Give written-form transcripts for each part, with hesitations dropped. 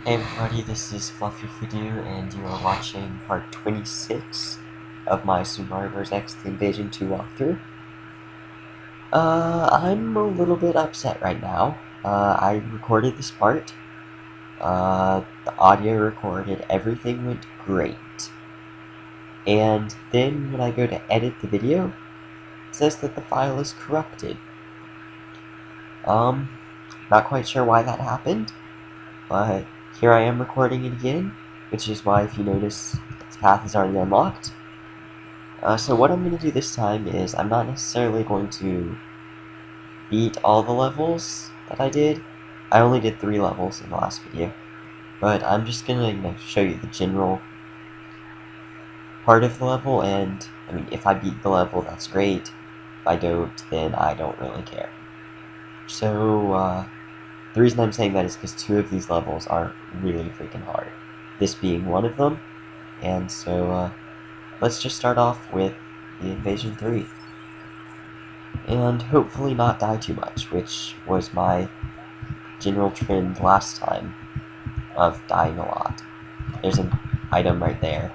Hey everybody, this is Fluffy Fidoo, and you are watching part 26 of my Super Mario Bros. X The Invasion 2 walkthrough. I'm a little bit upset right now. I recorded this part. The audio recorded, everything went great. And then when I go to edit the video, it says that the file is corrupted. Not quite sure why that happened, but here I am recording it again, which is why, if you notice, this path is already unlocked. So what I'm going to do this time is, I'm not necessarily going to beat all the levels that I did. I only did 3 levels in the last video, but I'm just going to show you the general part of the level, and, I mean, if I beat the level, that's great. If I don't, then I don't really care. So, the reason I'm saying that is because 2 of these levels are really freaking hard, this being one of them, and so, let's just start off with the Invasion 3. And hopefully not die too much, which was my general trend last time of dying a lot. There's an item right there,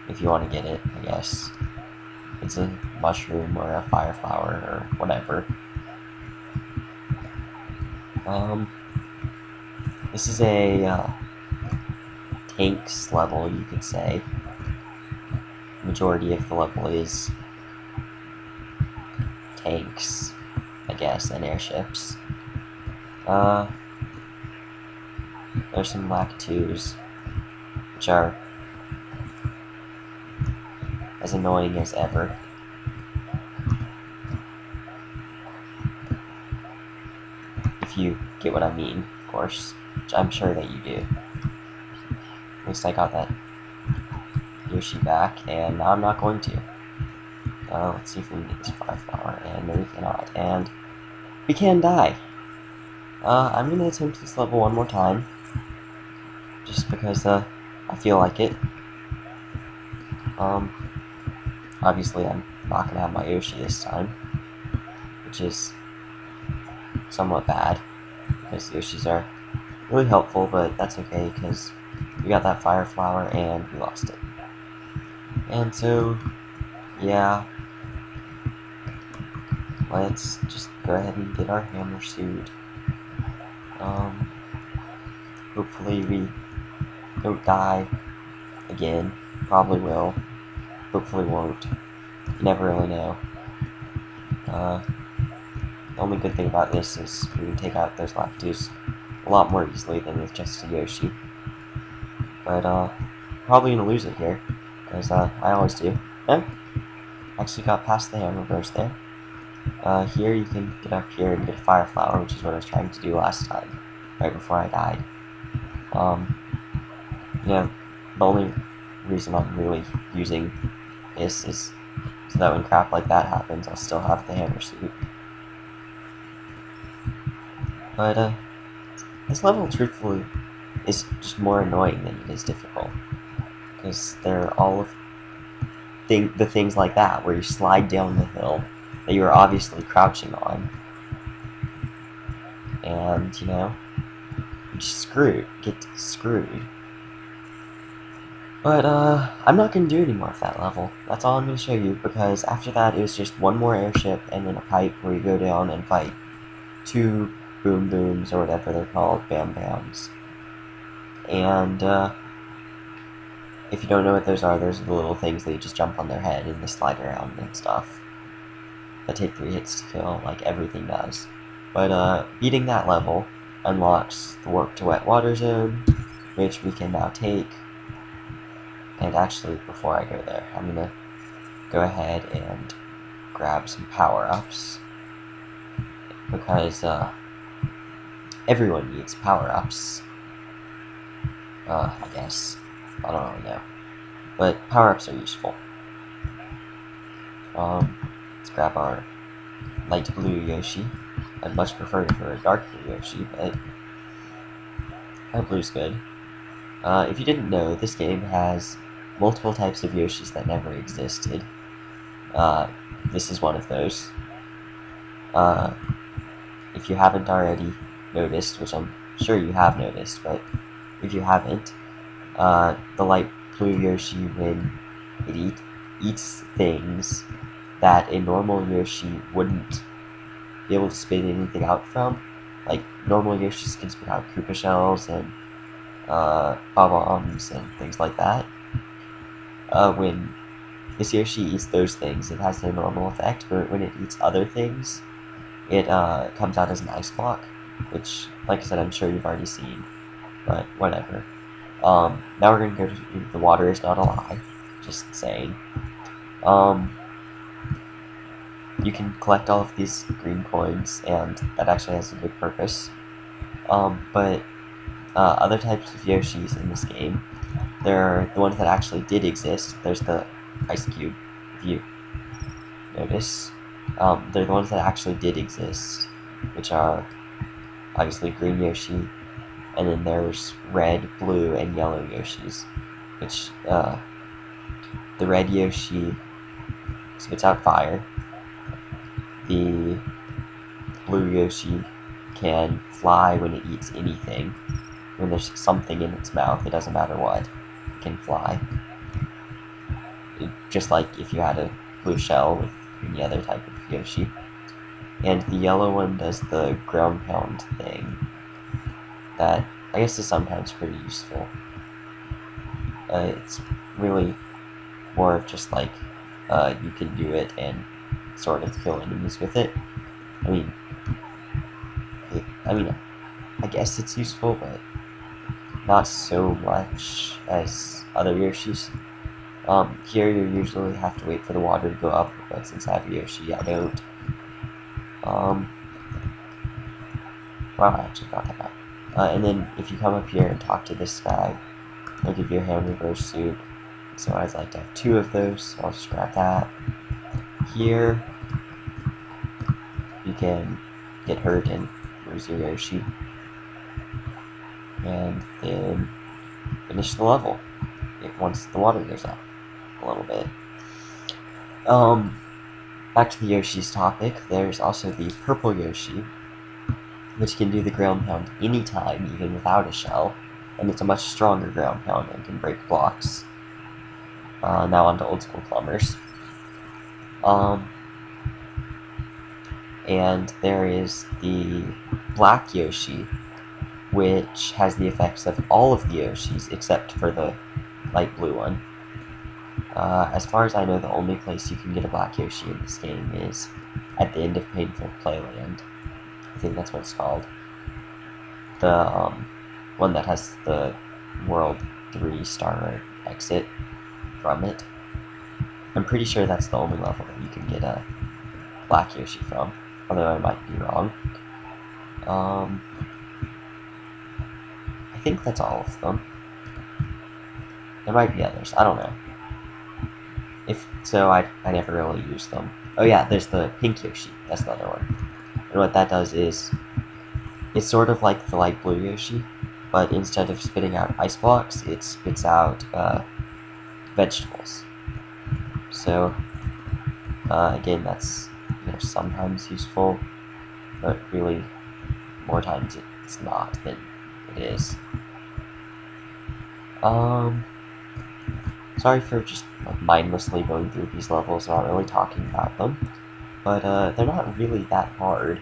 if you want to get it, I guess. It's a mushroom or a fire flower or whatever. This is a tanks level, you could say. Majority of the level is tanks, I guess, and airships. There's some Lakitus, which are as annoying as ever. If you get what I mean, of course, which I'm sure that you do. At least I got that Yoshi back, and now I'm not going to. Let's see if we can get this fire flower, and no we cannot, and we can die. I'm going to attempt this level one more time, just because I feel like it. Obviously I'm not going to have my Yoshi this time, which is somewhat bad, because Yoshis are really helpful, but that's okay, because we got that fire flower and we lost it. And so, yeah, let's just go ahead and get our hammer suit. Hopefully we don't die again. Probably will. Hopefully won't. You never really know. The only good thing about this is we can take out those Lakitus a lot more easily than with just a Yoshi. But, probably gonna lose it here, because, I always do. No? Actually got past the hammer burst there. Here you can get up here and get a fire flower, which is what I was trying to do last time, right before I died. The only reason I'm really using this is so that when crap like that happens, I'll still have the hammer suit. But, this level, truthfully, is just more annoying than it is difficult. Because they're all of the things like that, where you slide down the hill that you are obviously crouching on. And, you know, you just get screwed. But, I'm not going to do any more of that level. That's all I'm going to show you, because after that, it was just one more airship and then a pipe where you go down and fight 2 boom booms, or whatever they're called, bam bams. And, if you don't know what those are the little things that you just jump on their head and they slide around and stuff. That take 3 hits to kill, like everything does. But, beating that level unlocks the warp to wet water zone, which we can now take. And actually, before I go there, I'm gonna go ahead and grab some power-ups, because, everyone needs power-ups. I guess. I don't really know. But power-ups are useful. Let's grab our light blue Yoshi. I'd much prefer it for a dark blue Yoshi, but blue's good. If you didn't know, this game has multiple types of Yoshis that never existed. This is one of those. If you haven't already noticed, which I'm sure you have noticed, but if you haven't, the light blue Yoshi, when it eats things that a normal Yoshi wouldn't be able to spit anything out from. Like, normal Yoshis can spit out Koopa shells and bombs and things like that. When this Yoshi eats those things, it has no normal effect, but when it eats other things, it comes out as an ice block, which, like I said, I'm sure you've already seen, but whatever. Now we're going to go to the water is not a lie, just saying. You can collect all of these green coins, and that actually has a good purpose. But other types of Yoshis in this game, they're the ones that actually did exist. There's the ice cube, if you notice. They're the ones that actually did exist, which are obviously green Yoshi, and then there's red, blue, and yellow Yoshis, which the red Yoshi spits out fire. The blue Yoshi can fly when it eats anything. When there's something in its mouth, it doesn't matter what, it can fly. Just like if you had a blue shell with any other type of Yoshi. And the yellow one does the ground pound thing that I guess is sometimes pretty useful. It's really more of just like you can do it and sort of kill enemies with it. I guess it's useful, but not so much as other Yoshis. Here you usually have to wait for the water to go up, but since I have a Yoshi, I don't. Wow, I actually got that out. And then if you come up here and talk to this guy, he'll give you a hand reverse suit. So I'd like to have 2 of those, so I'll just grab that. Here, you can get hurt and lose your Yoshi. And then finish the level once the water goes up a little bit. Back to the Yoshi's topic, there's also the purple Yoshi, which can do the ground pound anytime, even without a shell, and it's a much stronger ground pound and can break blocks. Now onto old school plumbers. And there is the black Yoshi, which has the effects of all of the Yoshis except for the light blue one. As far as I know, the only place you can get a black Yoshi in this game is at the end of Painful Playland. I think that's what it's called. The one that has the World 3-star exit from it. I'm pretty sure that's the only level that you can get a black Yoshi from, although I might be wrong. I think that's all of them. There might be others, I don't know. If so, I never really use them. Oh yeah, there's the pink Yoshi, that's the other one. And what that does is, it's sort of like the light blue Yoshi, but instead of spitting out ice blocks, it spits out vegetables. So, again, that's sometimes useful, but really, more times it's not than it is. Sorry for just mindlessly going through these levels, not really talking about them, but they're not really that hard.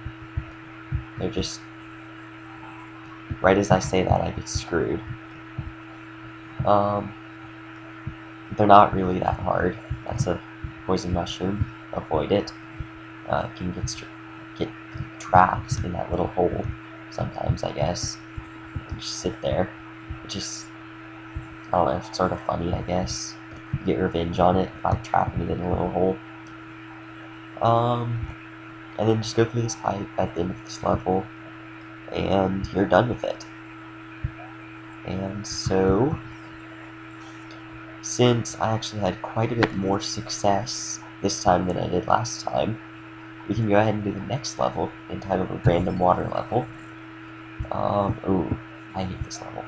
They're just, right as I say that, I get screwed. They're not really that hard. That's a poison mushroom. Avoid it. You can get trapped in that little hole sometimes, I guess. Just sit there. Which is, I don't know, it's sort of funny, I guess. You get revenge on it by trapping it in a little hole. And then just go through this pipe at the end of this level, and you're done with it. And so, since I actually had quite a bit more success this time than I did last time, we can go ahead and do the next level, entitled a Random Water Level. Ooh, I hate this level.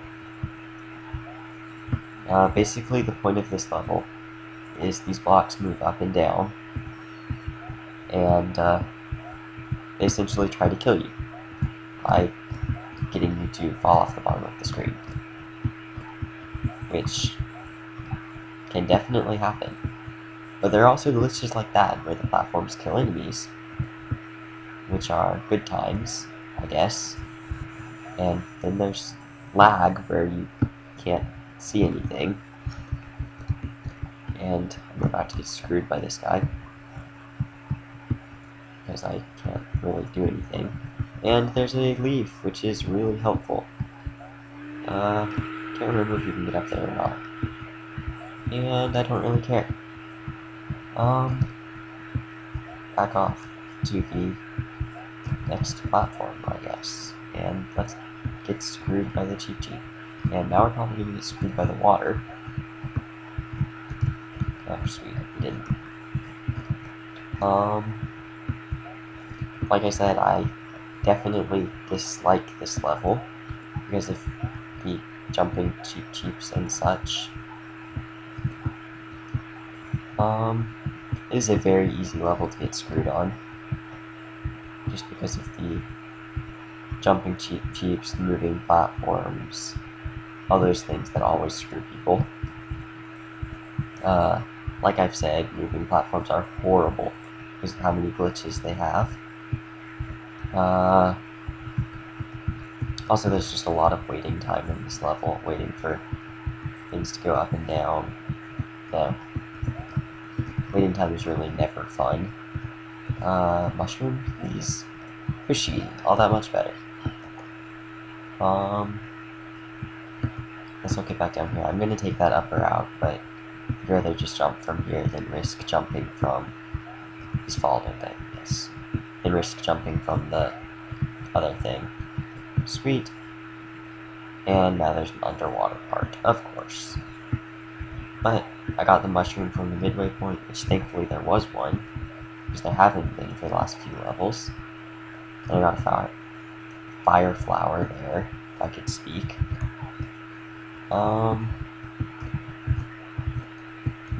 Basically, the point of this level is these blocks move up and down, and they essentially try to kill you by getting you to fall off the bottom of the screen, which can definitely happen. But there are also glitches like that, where the platforms kill enemies, which are good times, I guess. And then there's lag, where you can't see anything. And I'm about to get screwed by this guy, because I can't really do anything. And there's a leaf, which is really helpful. Can't remember if you can get up there or not. And I don't really care. Back off to the next platform, I guess. And let's get screwed by the Cheep Cheep. And now we're probably gonna get screwed by the water. Oh, sweet, we didn't. Like I said, I definitely dislike this level because of the jumping Cheep Cheeps and such. It is a very easy level to get screwed on, just because of the jumping Cheep Cheeps, moving platforms, all those things that always screw people. Like I've said, moving platforms are horrible because of how many glitches they have. Also, there's just a lot of waiting time in this level, waiting for things to go up and down. No. Waiting time is really never fun. Mushroom, please. Pushy, all that much better. Let's not get back down here. I'm gonna take that upper out, but I'd rather just jump from here than risk jumping from this fall, don't I? Yes. Than risk jumping from the other thing. Sweet. And now there's an underwater part, of course. But I got the mushroom from the midway point, which thankfully there was one, because there haven't been for the last few levels. And I got a fire flower there, if I could speak.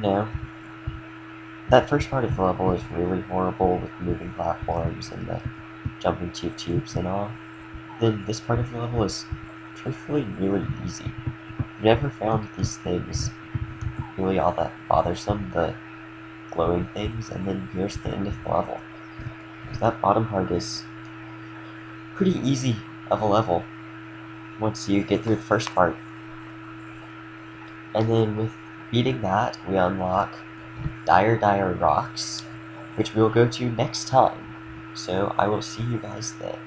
No. That first part of the level is really horrible with moving platforms and the jumping Cheep Cheeps and all. Then this part of the level is truthfully really easy. I've never found these things really all that bothersome, the glowing things, and then here's the end of the level. Because that bottom part is pretty easy of a level once you get through the first part. And then with beating that, we unlock Dire Rocks, which we'll go to next time. So I will see you guys then.